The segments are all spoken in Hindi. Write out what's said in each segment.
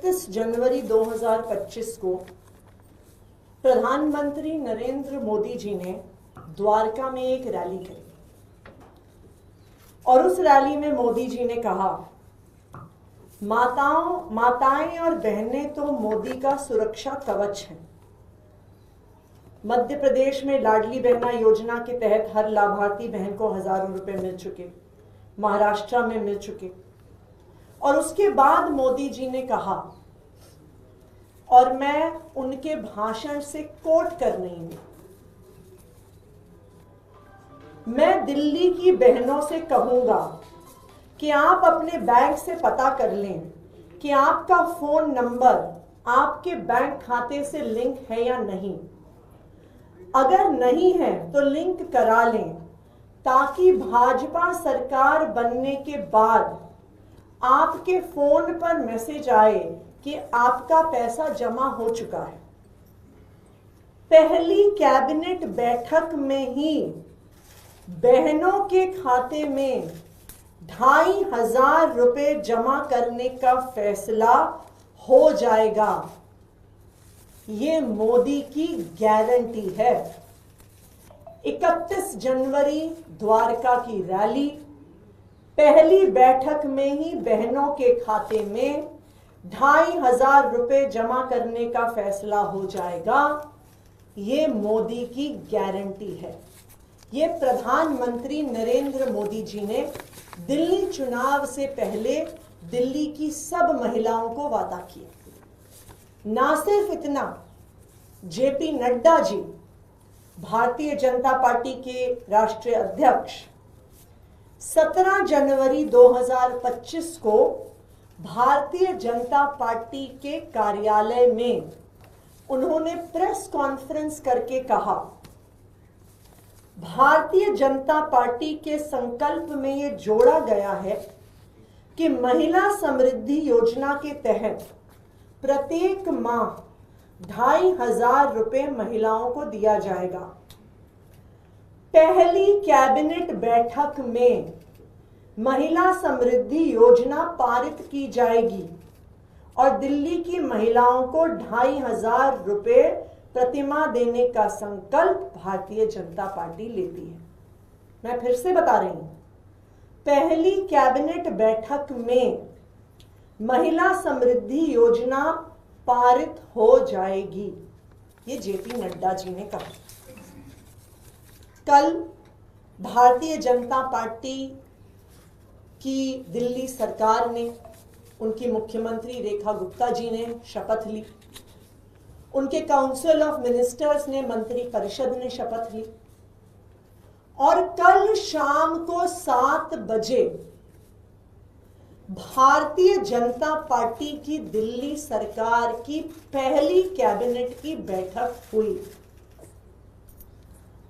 31 जनवरी 2025 को प्रधानमंत्री नरेंद्र मोदी जी ने द्वारका में एक रैली करी और उस रैली में मोदी जी ने कहा, माताएं और बहनें तो मोदी का सुरक्षा कवच हैं। मध्य प्रदेश में लाडली बहना योजना के तहत हर लाभार्थी बहन को हजारों रुपए मिल चुके, महाराष्ट्र में मिल चुके। और उसके बाद मोदी जी ने कहा, और मैं उनके भाषण से कोट कर रही हूं, मैं दिल्ली की बहनों से कहूंगा कि आप अपने बैंक से पता कर लें कि आपका फोन नंबर आपके बैंक खाते से लिंक है या नहीं। अगर नहीं है तो लिंक करा लें, ताकि भाजपा सरकार बनने के बाद आपके फोन पर मैसेज आए कि आपका पैसा जमा हो चुका है। पहली कैबिनेट बैठक में ही बहनों के खाते में 2500 रुपए जमा करने का फैसला हो जाएगा। ये मोदी की गारंटी है। 31 जनवरी द्वारका की रैली, पहली बैठक में ही बहनों के खाते में 2500 रुपए जमा करने का फैसला हो जाएगा। ये मोदी की गारंटी है। ये प्रधानमंत्री नरेंद्र मोदी जी ने दिल्ली चुनाव से पहले दिल्ली की सब महिलाओं को वादा किया। ना सिर्फ इतना, जेपी नड्डा जी, भारतीय जनता पार्टी के राष्ट्रीय अध्यक्ष, 17 जनवरी 2025 को भारतीय जनता पार्टी के कार्यालय में उन्होंने प्रेस कॉन्फ्रेंस करके कहा, भारतीय जनता पार्टी के संकल्प में यह जोड़ा गया है कि महिला समृद्धि योजना के तहत प्रत्येक माह 2500 रुपए महिलाओं को दिया जाएगा। पहली कैबिनेट बैठक में महिला समृद्धि योजना पारित की जाएगी और दिल्ली की महिलाओं को 2500 रुपए प्रतिमाह देने का संकल्प भारतीय जनता पार्टी लेती है। मैं फिर से बता रही हूं, पहली कैबिनेट बैठक में महिला समृद्धि योजना पारित हो जाएगी। ये जेपी नड्डा जी ने कहा। कल भारतीय जनता पार्टी की दिल्ली सरकार ने, उनकी मुख्यमंत्री रेखा गुप्ता जी ने शपथ ली, उनके काउंसिल ऑफ मिनिस्टर्स ने, मंत्री परिषद ने शपथ ली और कल शाम को 7 बजे भारतीय जनता पार्टी की दिल्ली सरकार की पहली कैबिनेट की बैठक हुई।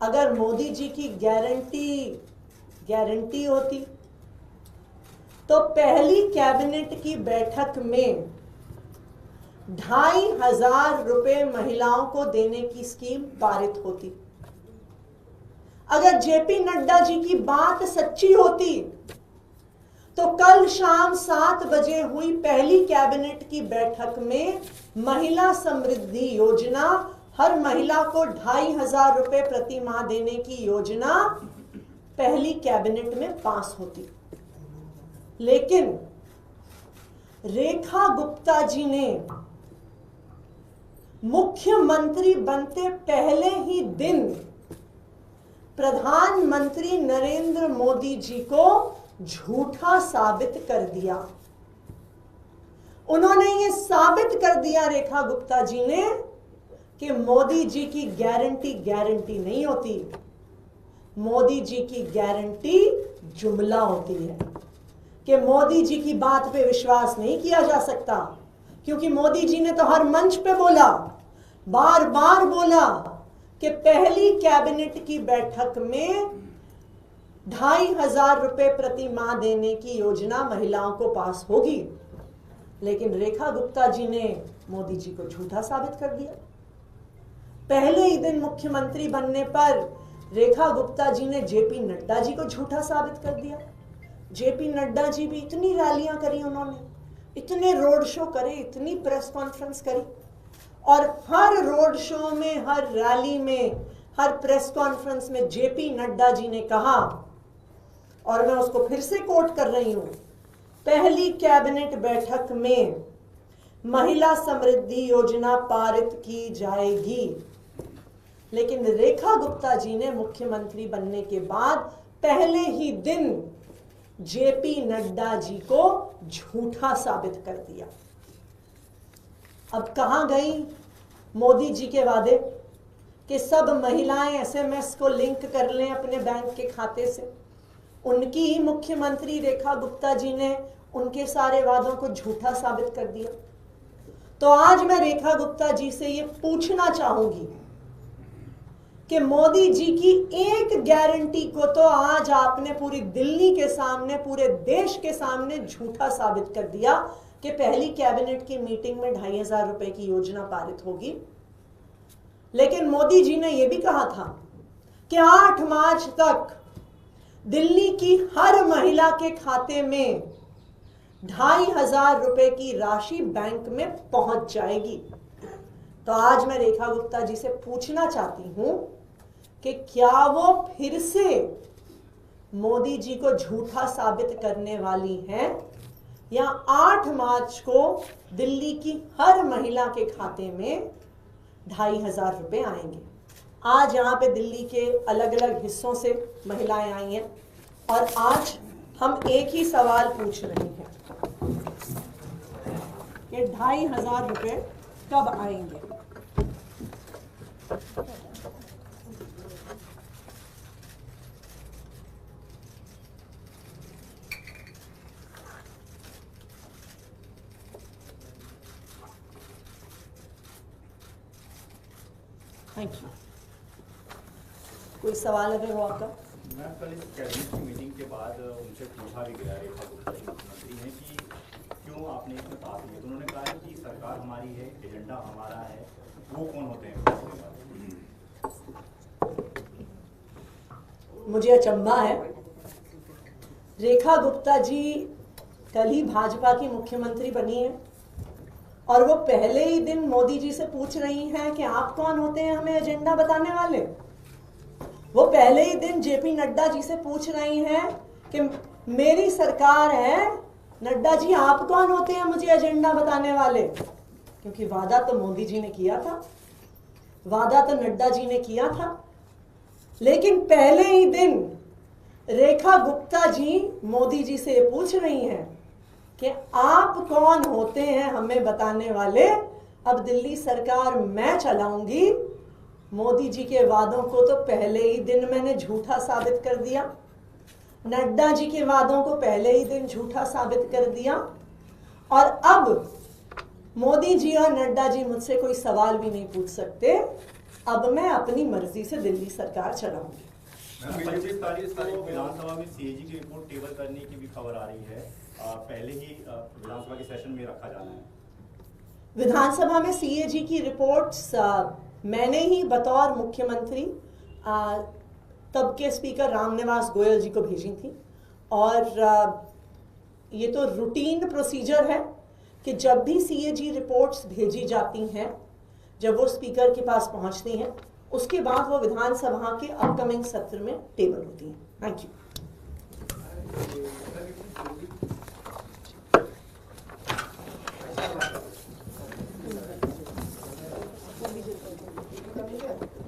अगर मोदी जी की गारंटी होती तो पहली कैबिनेट की बैठक में 2500 रुपए महिलाओं को देने की स्कीम पारित होती। अगर जेपी नड्डा जी की बात सच्ची होती तो कल शाम 7 बजे हुई पहली कैबिनेट की बैठक में महिला समृद्धि योजना, हर महिला को 2500 रुपए प्रति माह देने की योजना पहली कैबिनेट में पास होती। लेकिन रेखा गुप्ता जी ने मुख्यमंत्री बनते पहले ही दिन प्रधानमंत्री नरेंद्र मोदी जी को झूठा साबित कर दिया। उन्होंने ये साबित कर दिया, रेखा गुप्ता जी ने, कि मोदी जी की गारंटी नहीं होती। मोदी जी की गारंटी जुमला होती है, कि मोदी जी की बात पे विश्वास नहीं किया जा सकता, क्योंकि मोदी जी ने तो हर मंच पे बोला, बार बार बोला कि पहली कैबिनेट की बैठक में 2500 रुपए प्रति माह देने की योजना महिलाओं को पास होगी। लेकिन रेखा गुप्ता जी ने मोदी जी को झूठा साबित कर दिया। पहले ही दिन मुख्यमंत्री बनने पर रेखा गुप्ता जी ने जेपी नड्डा जी को झूठा साबित कर दिया। जेपी नड्डा जी भी इतनी रैलियां करी उन्होंने, इतने रोड शो करे, इतनी प्रेस कॉन्फ्रेंस करी, और हर रोड शो में, हर रैली में, हर प्रेस कॉन्फ्रेंस में जेपी नड्डा जी ने कहा, और मैं उसको फिर से कोट कर रही हूं, पहली कैबिनेट बैठक में महिला समृद्धि योजना पारित की जाएगी। लेकिन रेखा गुप्ता जी ने मुख्यमंत्री बनने के बाद पहले ही दिन जेपी नड्डा जी को झूठा साबित कर दिया। अब कहां गई मोदी जी के वादे कि सब महिलाएं एसएमएस को लिंक कर लें अपने बैंक के खाते से? उनकी ही मुख्यमंत्री रेखा गुप्ता जी ने उनके सारे वादों को झूठा साबित कर दिया। तो आज मैं रेखा गुप्ता जी से ये पूछना चाहूंगी कि मोदी जी की एक गारंटी को तो आज आपने पूरी दिल्ली के सामने, पूरे देश के सामने झूठा साबित कर दिया कि पहली कैबिनेट की मीटिंग में 2500 रुपए की योजना पारित होगी। लेकिन मोदी जी ने यह भी कहा था कि 8 मार्च तक दिल्ली की हर महिला के खाते में 2500 रुपए की राशि बैंक में पहुंच जाएगी। तो आज मैं रेखा गुप्ता जी से पूछना चाहती हूं कि क्या वो फिर से मोदी जी को झूठा साबित करने वाली हैं, या 8 मार्च को दिल्ली की हर महिला के खाते में 2500 रुपए आएंगे। आज यहाँ पे दिल्ली के अलग अलग हिस्सों से महिलाएं आई हैं, और आज हम एक ही सवाल पूछ रहे हैं कि 2500 रुपए कब आएंगे। Thank you. कोई सवाल अगर हो आपका? मैम, कल इस कैबिनेट की मीटिंग के बाद उनसे पूछा भी गया रेखा गुप्ता जी मुख्यमंत्री हैं कि क्यों आपने इसमें भाग लिया, तो उन्होंने कहा है कि सरकार हमारी है, एजेंडा हमारा है, वो कौन होते हैं? मुझे अचंभा है, रेखा गुप्ता जी कल ही भाजपा की मुख्यमंत्री बनी है और वो पहले ही दिन मोदी जी से पूछ रही हैं कि आप कौन होते हैं हमें एजेंडा बताने वाले। वो पहले ही दिन जेपी नड्डा जी से पूछ रही हैं कि मेरी सरकार है, नड्डा जी आप कौन होते हैं मुझे एजेंडा बताने वाले। क्योंकि वादा तो मोदी जी ने किया था, वादा तो नड्डा जी ने किया था। लेकिन पहले ही दिन रेखा गुप्ता जी मोदी जी से पूछ रही हैं कि आप कौन होते हैं हमें बताने वाले। अब दिल्ली सरकार मैं चलाऊंगी, मोदी जी के वादों को तो पहले ही दिन मैंने झूठा साबित कर दिया, नड्डा जी के वादों को पहले ही दिन झूठा साबित कर दिया, और अब मोदी जी और नड्डा जी मुझसे कोई सवाल भी नहीं पूछ सकते। अब मैं अपनी मर्जी से दिल्ली सरकार चलाऊंगी। 25 तारीख को विधानसभा में सीएजी की रिपोर्ट टेबल करने की भी खबर आ रही है, पहले ही विधानसभा के सेशन में रखा जाना है। विधानसभा में सीएजी की रिपोर्ट्स मैंने ही बतौर मुख्यमंत्री तब के स्पीकर रामनिवास गोयल जी को भेजी थी, और ये तो रूटीन प्रोसीजर है कि जब भी सीएजी रिपोर्ट्स भेजी जाती हैं, जब वो स्पीकर के पास पहुंचती हैं, उसके बाद वो विधानसभा के अपकमिंग सत्र में टेबल होती हैं। Thank you.